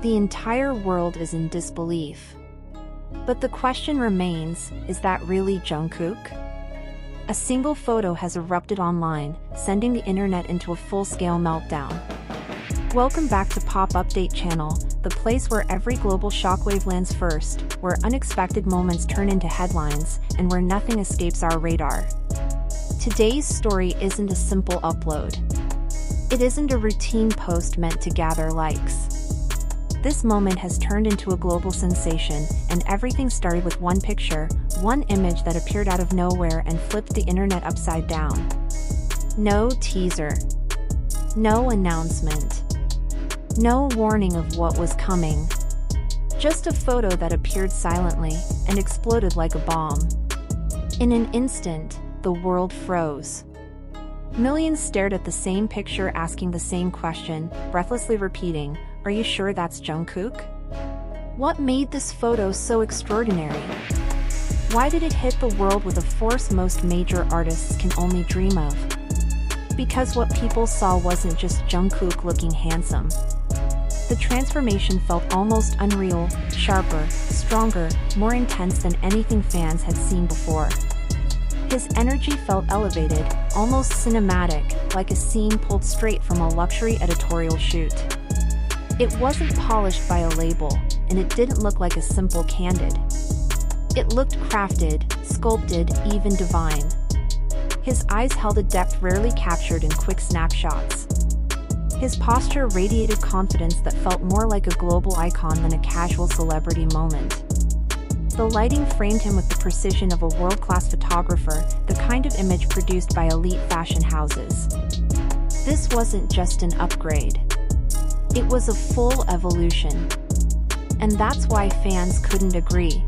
The entire world is in disbelief. But the question remains, is that really Jungkook? A single photo has erupted online, sending the internet into a full-scale meltdown. Welcome back to Pop Update Channel, the place where every global shockwave lands first, where unexpected moments turn into headlines, and where nothing escapes our radar. Today's story isn't a simple upload. It isn't a routine post meant to gather likes. This moment has turned into a global sensation, and everything started with one picture, one image that appeared out of nowhere and flipped the internet upside down. No teaser. No announcement. No warning of what was coming. Just a photo that appeared silently and exploded like a bomb. In an instant, the world froze. Millions stared at the same picture, asking the same question, breathlessly repeating, "Are you sure that's Jungkook?" What made this photo so extraordinary? Why did it hit the world with a force most major artists can only dream of? Because what people saw wasn't just Jungkook looking handsome. The transformation felt almost unreal, sharper, stronger, more intense than anything fans had seen before. His energy felt elevated, almost cinematic, like a scene pulled straight from a luxury editorial shoot. It wasn't polished by a label, and it didn't look like a simple candid. It looked crafted, sculpted, even divine. His eyes held a depth rarely captured in quick snapshots. His posture radiated confidence that felt more like a global icon than a casual celebrity moment. The lighting framed him with the precision of a world-class photographer, the kind of image produced by elite fashion houses. This wasn't just an upgrade. It was a full evolution. And that's why fans couldn't agree.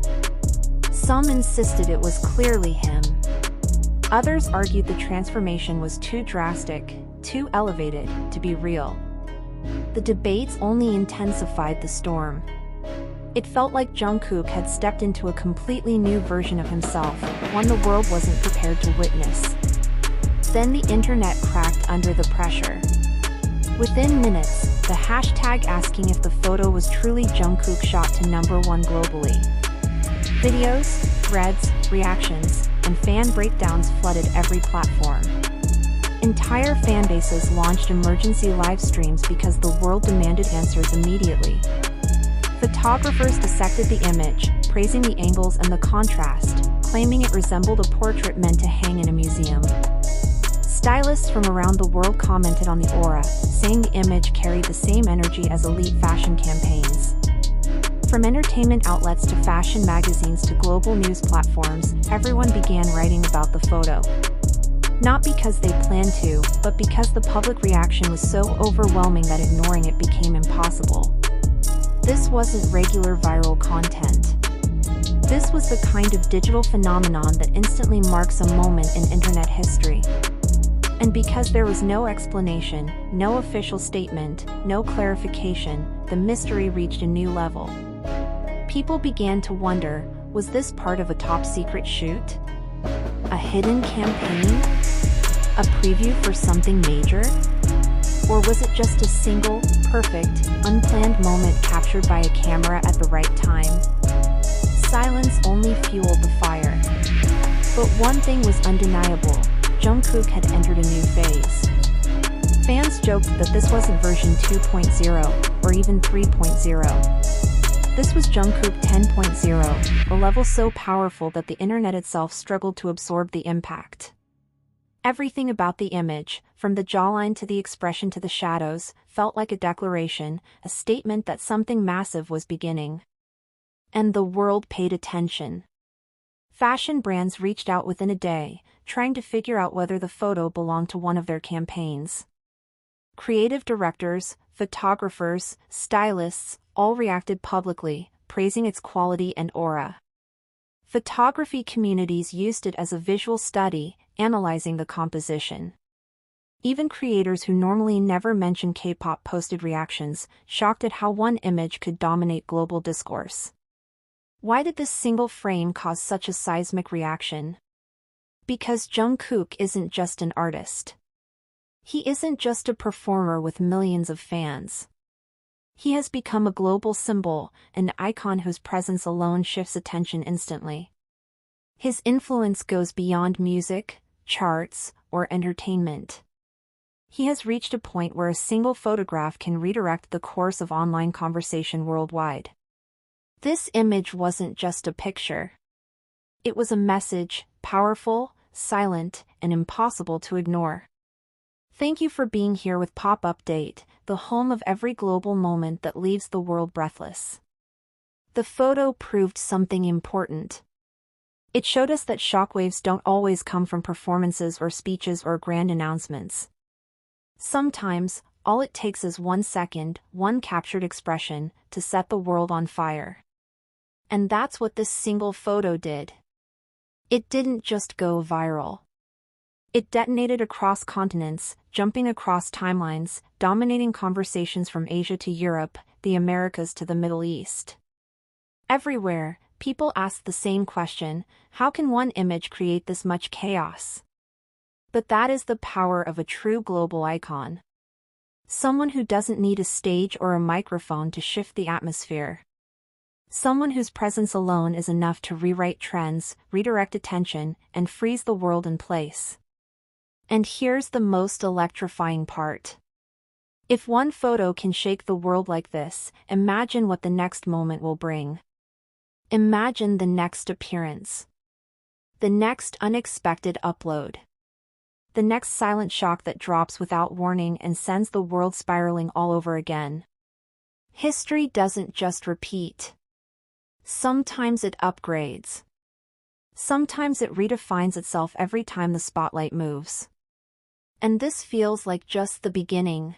Some insisted it was clearly him. Others argued the transformation was too drastic, too elevated, to be real. The debates only intensified the storm. It felt like Jungkook had stepped into a completely new version of himself, one the world wasn't prepared to witness. Then the internet cracked under the pressure. Within minutes, the hashtag asking if the photo was truly Jungkook shot to #1 globally. Videos, threads, reactions, and fan breakdowns flooded every platform. Entire fanbases launched emergency live streams because the world demanded answers immediately. Photographers dissected the image, praising the angles and the contrast, claiming it resembled a portrait meant to hang in a museum. Stylists from around the world commented on the aura, saying the image carried the same energy as elite fashion campaigns. From entertainment outlets to fashion magazines to global news platforms, everyone began writing about the photo. Not because they planned to, but because the public reaction was so overwhelming that ignoring it became impossible. This wasn't regular viral content. This was the kind of digital phenomenon that instantly marks a moment in internet history. And because there was no explanation, no official statement, no clarification, the mystery reached a new level. People began to wonder, was this part of a top-secret shoot? A hidden campaign? A preview for something major? Or was it just a single, perfect, unplanned moment captured by a camera at the right time? Silence only fueled the fire. But one thing was undeniable: Jungkook had entered a new phase. Fans joked that this wasn't version 2.0, or even 3.0. This was Jungkook 10.0, a level so powerful that the internet itself struggled to absorb the impact. Everything about the image, from the jawline to the expression to the shadows, felt like a declaration, a statement that something massive was beginning. And the world paid attention. Fashion brands reached out within a day, trying to figure out whether the photo belonged to one of their campaigns. Creative directors, photographers, stylists, all reacted publicly, praising its quality and aura. Photography communities used it as a visual study, analyzing the composition. Even creators who normally never mention K-pop posted reactions, shocked at how one image could dominate global discourse. Why did this single frame cause such a seismic reaction? Because Jungkook isn't just an artist. He isn't just a performer with millions of fans. He has become a global symbol, an icon whose presence alone shifts attention instantly. His influence goes beyond music, charts, or entertainment. He has reached a point where a single photograph can redirect the course of online conversation worldwide. This image wasn't just a picture. It was a message, powerful, silent, and impossible to ignore. Thank you for being here with Pop Update, the home of every global moment that leaves the world breathless. The photo proved something important. It showed us that shockwaves don't always come from performances or speeches or grand announcements. Sometimes, all it takes is 1 second, one captured expression, to set the world on fire. And that's what this single photo did. It didn't just go viral. It detonated across continents, jumping across timelines, dominating conversations from Asia to Europe, the Americas to the Middle East. Everywhere, people asked the same question: how can one image create this much chaos? But that is the power of a true global icon. Someone who doesn't need a stage or a microphone to shift the atmosphere. Someone whose presence alone is enough to rewrite trends, redirect attention, and freeze the world in place. And here's the most electrifying part. If one photo can shake the world like this, imagine what the next moment will bring. Imagine the next appearance. The next unexpected upload. The next silent shock that drops without warning and sends the world spiraling all over again. History doesn't just repeat. Sometimes it upgrades. Sometimes it redefines itself every time the spotlight moves. And this feels like just the beginning.